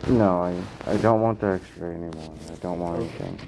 No, I don't want the X-ray anymore. I don't want anything.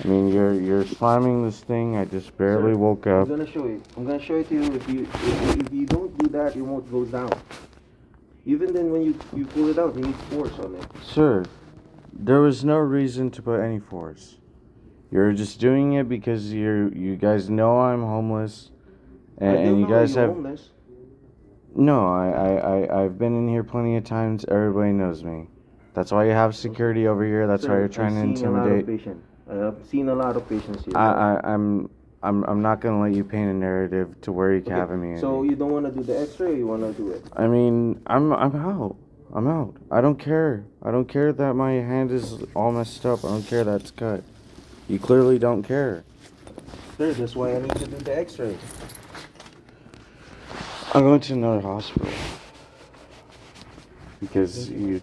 I mean, you're slamming this thing. I just barely Sir, woke I'm up. gonna show you. I'm gonna show it to you. If you don't do that, it won't go down. Even then, when you pull it out, you need force on it. Sir, there was no reason to put any force. You're just doing it because you guys know I'm homeless, I and don't you know guys you're have. homeless. No, I've been in here plenty of times. Everybody knows me. That's why you have security over here. That's why Sir, you're I've trying to seen a lot of intimidate. patients. I have seen a lot of patients here. I'm not gonna let you paint a narrative to where you can Okay, have me. so you don't want to do the X-ray, or you want to do it? I mean, I'm out. I'm out. I don't care. I don't care that my hand is all messed up. I don't care that it's cut. You clearly don't care. Sir, that's why I need to do the X-ray. I'm going to another hospital because you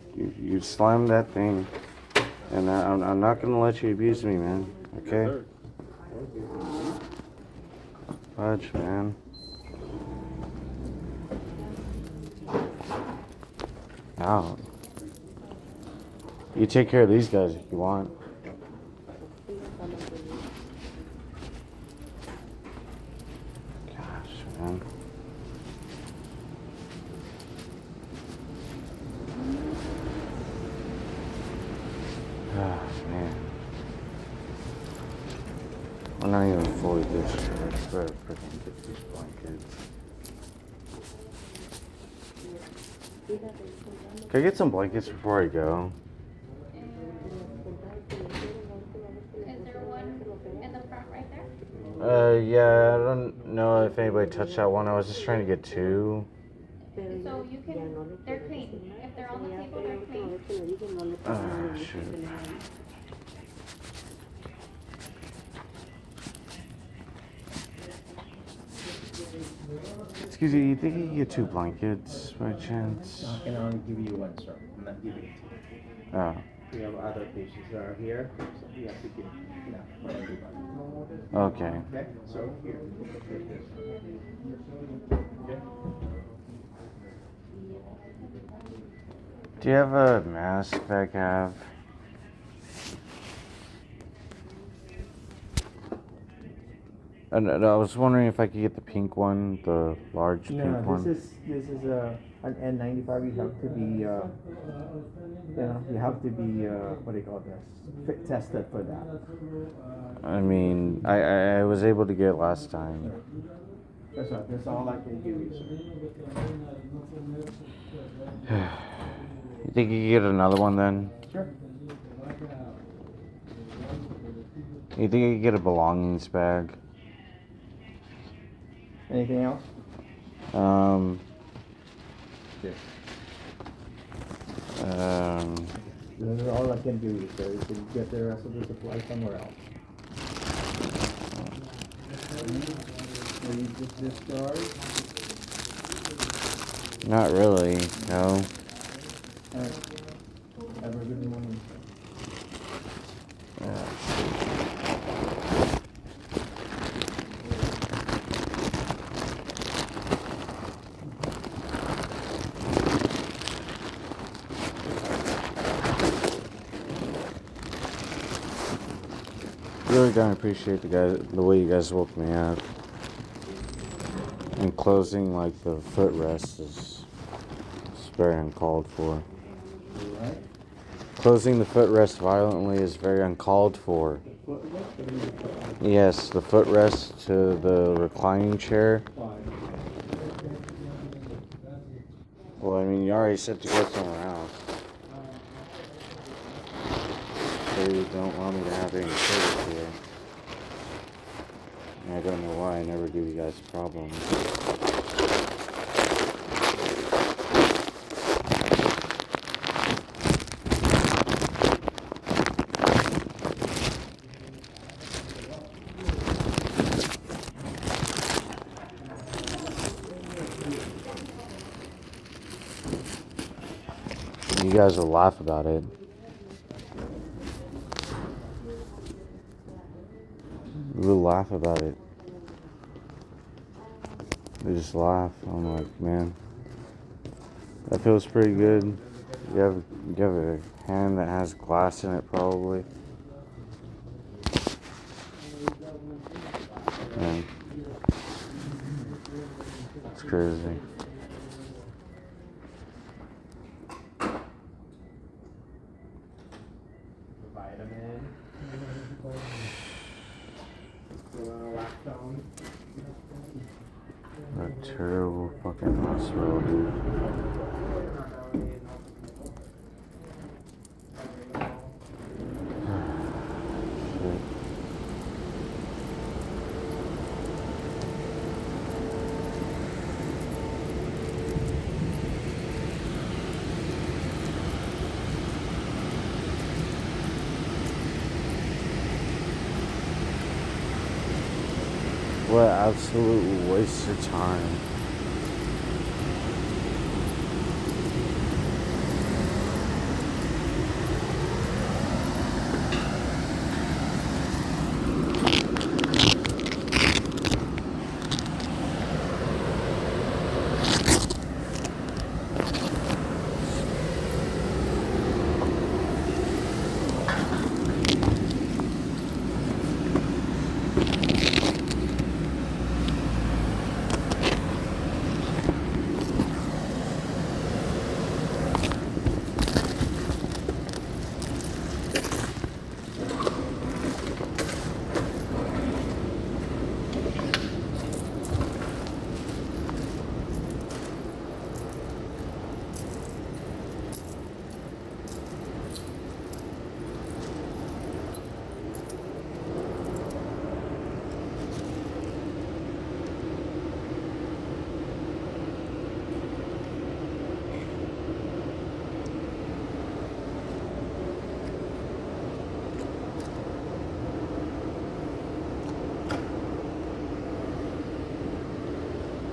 slammed that thing, and I'm not gonna let you abuse me, man. Okay? Fudge, man. Out. You take care of these guys if you want. Gosh, man. Ah, man. I'm not even fully discharged. Better freaking get these blankets. Can I get some blankets before I go? Is there one in the front right there? Yeah, I don't know if anybody touched that one. I was just trying to get two. So you can, they're clean. If they're on the table, they're clean. Ah, shoot. Excuse me, you think you could get two blankets by chance? I can only give you one, sir. I'm not giving it to you. Oh, We have other patients that are here, so we have to give enough for everybody. okay. Okay, so here. Okay. Do you have a mask that I can have? And I was wondering if I could get the pink one, the large pink one. This is an N95. You have to be you have to be what do you call this? Fit tested for that. I mean, I was able to get it last time. That's right. That's all I can give you, sir. You think you could get another one then? Sure. You think you could get a belongings bag? Anything else? Um, Yes. um, This is all I can do, sir. You can get the rest of the supply somewhere else. Are you just discharged? not really, no. All right. Have a good morning. Really don't appreciate the way you guys woke me up. And closing like the footrest is very uncalled for. Right? Closing the footrest violently is very uncalled for. Yes, the footrest to the reclining chair. Well, I mean, you already said to go somewhere else. So you don't want me to have any service here. And I don't know why I never give you guys problems. You guys will laugh about it. We'll laugh about it. They just laugh. I'm like, man, that feels pretty good. You have a hand that has glass in it, probably. Man, it's crazy. Vitamin. A terrible fucking hospital, dude. Shit. What an absolute waste of time.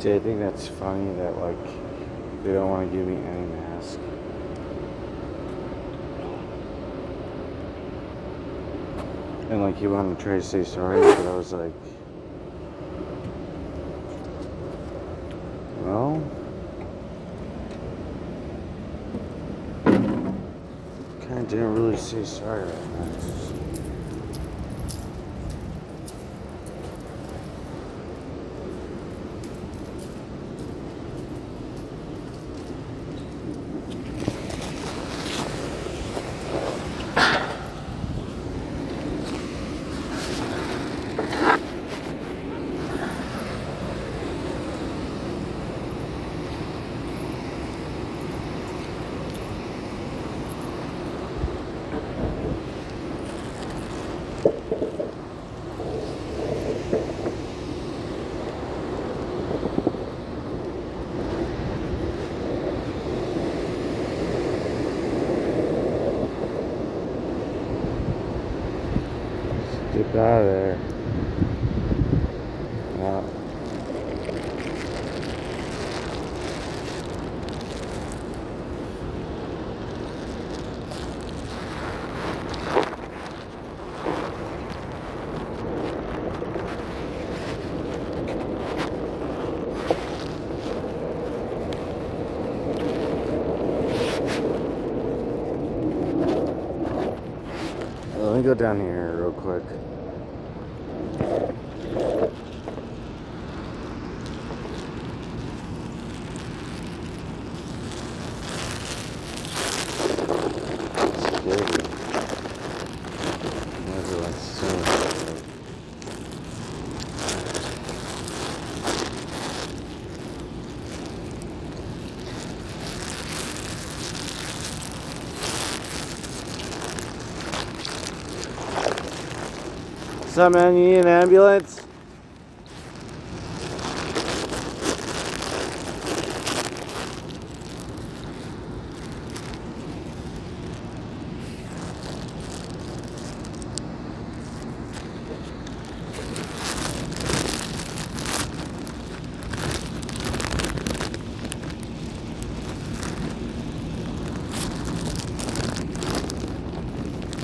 Dude, I think that's funny that, like, they don't want to give me any mask. And, like, he wanted to try to say sorry, but I was like, well, kind of didn't really say sorry right now. Get out of there. Yeah. Let me go down here real quick. Scary. Everyone's so scared. What's up, man? You need an ambulance?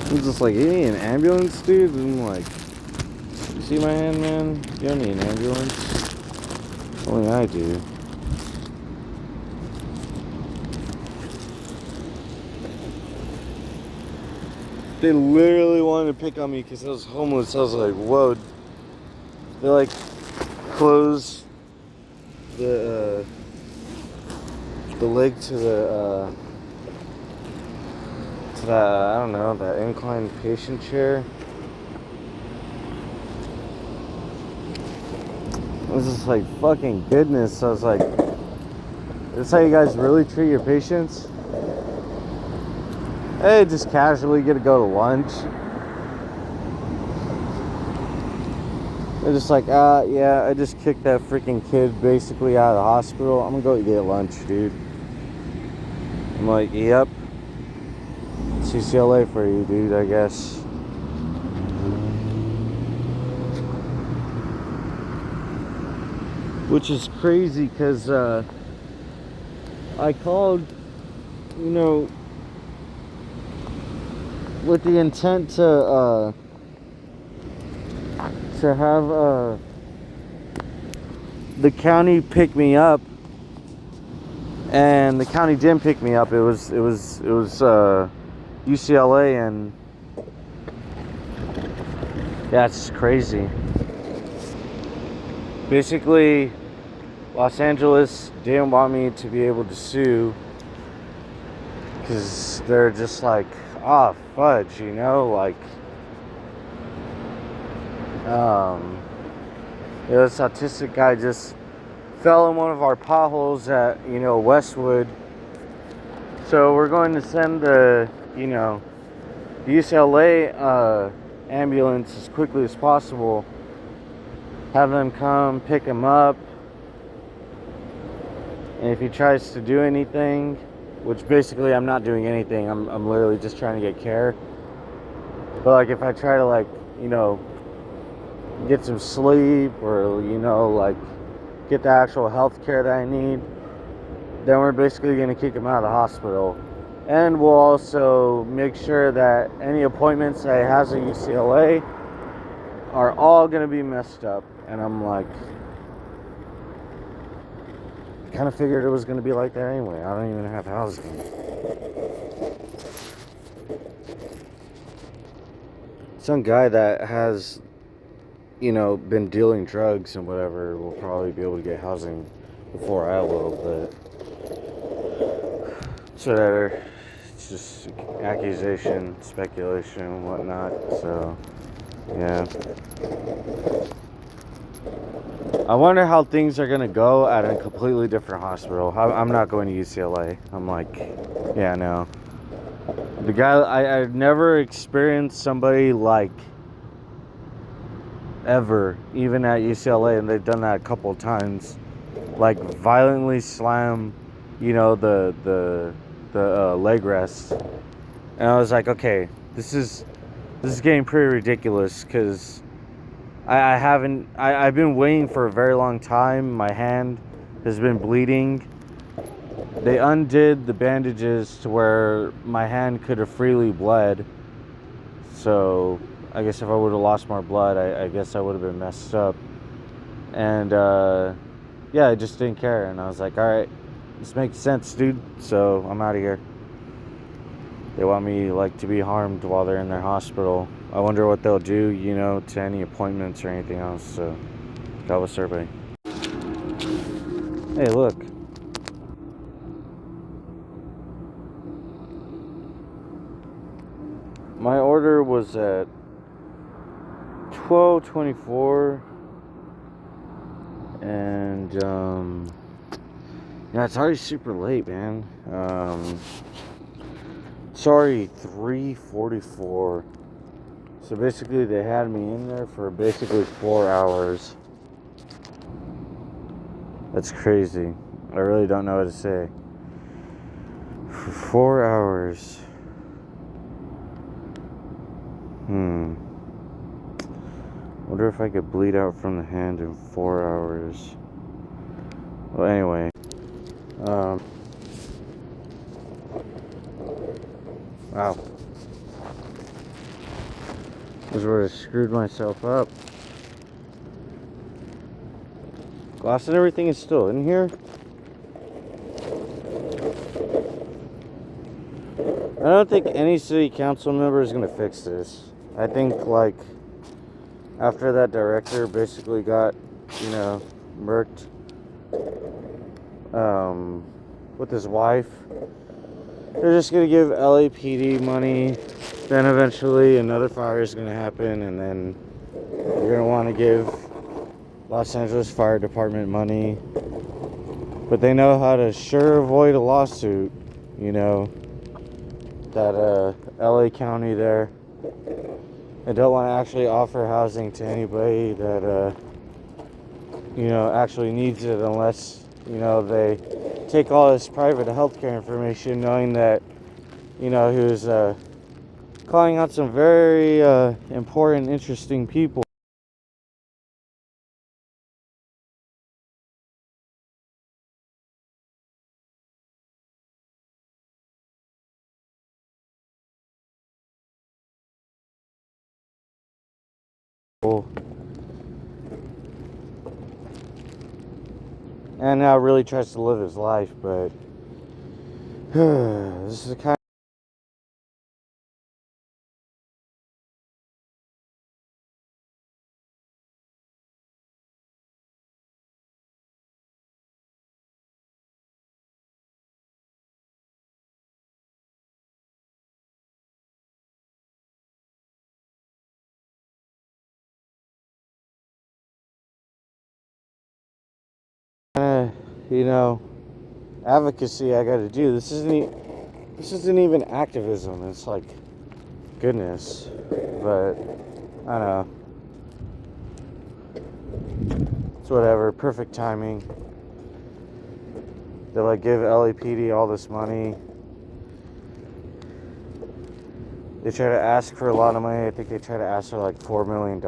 I'm just like, you need an ambulance, dude? And I'm like, you see my hand, man? You don't need an ambulance. Only I do. They literally wanted to pick on me because I was homeless. I was like, whoa. They like closed the leg to that I don't know, that inclined patient chair. I was just like, fucking goodness. I was like, this how you guys really treat your patients? Hey, just casually get to go to lunch. They're just like, yeah, I just kicked that freaking kid basically out of the hospital. I'm gonna go get lunch, dude. I'm like, yep. It's UCLA for you, dude, I guess. Which is crazy because I called, you know, with the intent to have the county pick me up, and the county didn't pick me up. It was UCLA, and yeah, it's crazy. Basically, Los Angeles didn't want me to be able to sue because they're just like, oh, fudge, you know, like, this autistic guy just fell in one of our potholes at, you know, Westwood. So we're going to send the, you know, the UCLA ambulance as quickly as possible. Have them come pick him up. And if he tries to do anything, which basically I'm not doing anything, I'm literally just trying to get care. But like if I try to, like, you know, get some sleep or, you know, like get the actual health care that I need, then we're basically going to kick him out of the hospital. And we'll also make sure that any appointments that he has at UCLA are all going to be messed up. And I'm like, I kind of figured it was going to be like that anyway. I don't even have housing. Some guy that has, you know, been dealing drugs and whatever will probably be able to get housing before I will, but it's whatever. It's just accusation, speculation, whatnot. So, yeah. I wonder how things are gonna go at a completely different hospital. I'm not going to UCLA. I'm like, yeah, no. The guy, I've never experienced somebody like ever, even at UCLA, and they've done that a couple of times, like violently slam, you know, the leg rest. And I was like, okay, this is getting pretty ridiculous because I've been waiting for a very long time. My hand has been bleeding. They undid the bandages to where my hand could have freely bled. So I guess if I would have lost more blood, I guess I would have been messed up. And yeah, I just didn't care. And I was like, all right, this makes sense, dude. So I'm out of here. They want me like to be harmed while they're in their hospital. I wonder what they'll do, you know, to any appointments or anything else. So God bless everybody. Hey, look. My order was at 12:24, and yeah, it's already super late, man. Sorry, 3:44. So basically, they had me in there for basically 4 hours. That's crazy. I really don't know what to say. For 4 hours. Wonder if I could bleed out from the hand in 4 hours. Well, anyway. Wow. This is where I screwed myself up. Glass and everything is still in here. don't think any city council member is gonna fix this. I think like after that director basically got, murked with his wife, they're just gonna give LAPD money. Then eventually another fire is gonna happen, and then you're gonna want to give Los Angeles Fire Department money. But they know how to sure avoid a lawsuit, that LA County there. They don't want to actually offer housing to anybody that actually needs it, unless they take all this private healthcare information, knowing that he was calling out some very important, interesting people. And now really tries to live his life, but this is kind of, advocacy I got to do. This isn't even activism. It's like, goodness, but I don't know. It's whatever. Perfect timing. They like give LAPD all this money. They try to ask for a lot of money. I think they tried to ask for like $4 million,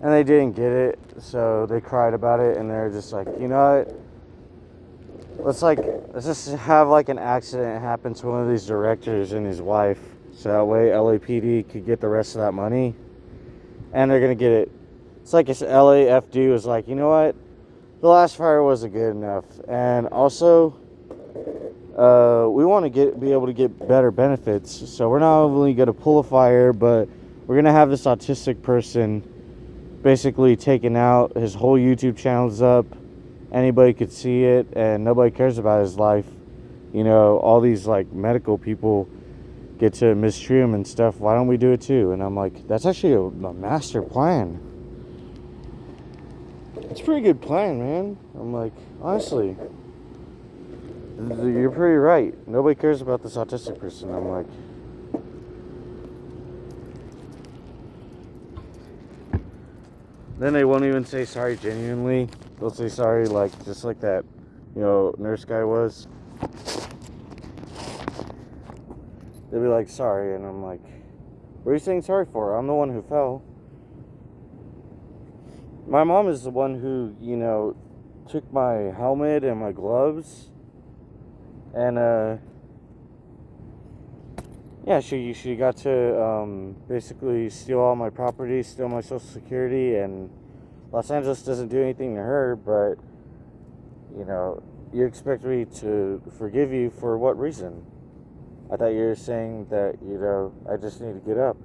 and they didn't get it. So they cried about it, and they're just like, you know what? Let's just have like an accident happen to one of these directors and his wife, so that way LAPD could get the rest of that money, and they're gonna get it. It's like if LAFD was like, you know what? The last fire wasn't good enough, and also we want to be able to get better benefits. So we're not only going to pull a fire, but we're going to have this autistic person basically taken out. His whole YouTube channel's up. Anybody could see it, and nobody cares about his life. All these like medical people get to mistreat him and stuff. Why don't we do it too? And I'm like, that's actually a master plan. It's a pretty good plan, man. I'm like, honestly, you're pretty right. Nobody cares about this autistic person. I'm like, then they won't even say sorry genuinely. They'll say sorry like just like that, nurse guy was. They'll be like, sorry, and I'm like, what are you saying sorry for? I'm the one who fell. My mom is the one who, took my helmet and my gloves, and yeah, she got to basically steal all my property, steal my Social Security, and Los Angeles doesn't do anything to her, but you expect me to forgive you for what reason? I thought you were saying that, I just need to get up.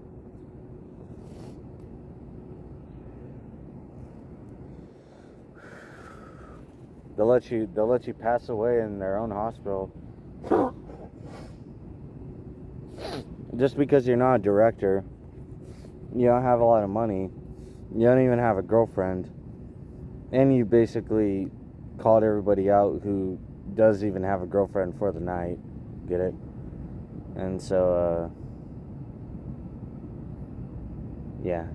They'll let you pass away in their own hospital just because you're not a director. You don't have a lot of money. You don't even have a girlfriend, and you basically called everybody out who does even have a girlfriend for the night. Get it? And so yeah.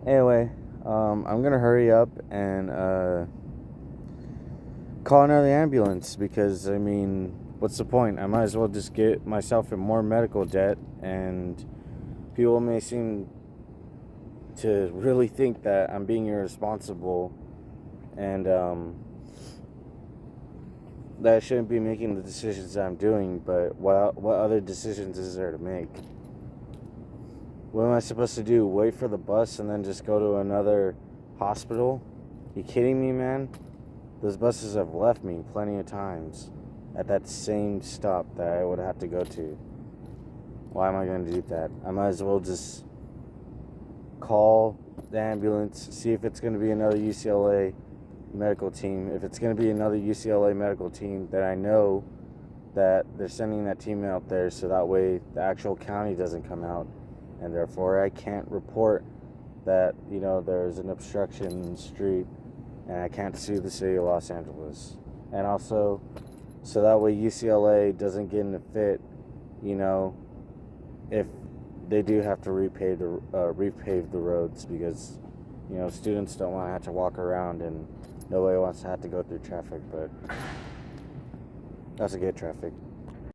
Anyway, I'm gonna hurry up and call another ambulance, because I mean, what's the point? I might as well just get myself in more medical debt, and people may seem to really think that I'm being irresponsible, and that I shouldn't be making the decisions that I'm doing. But what other decisions is there to make? What am I supposed to do? Wait for the bus and then just go to another hospital? You kidding me, man? Those buses have left me plenty of times. at that same stop that I would have to go to. Why am I going to do that? I might as well just call the ambulance, see if it's going to be another UCLA medical team. If it's going to be another UCLA medical team, then I know that they're sending that team out there so that way the actual county doesn't come out, and therefore I can't report that, you know, there's an obstruction in the street, and I can't sue the city of Los Angeles. And also, so that way UCLA doesn't get in a fit, you know, if they do have to repave the roads, because, you know, students don't want to have to walk around and nobody wants to have to go through traffic, but that's a good traffic.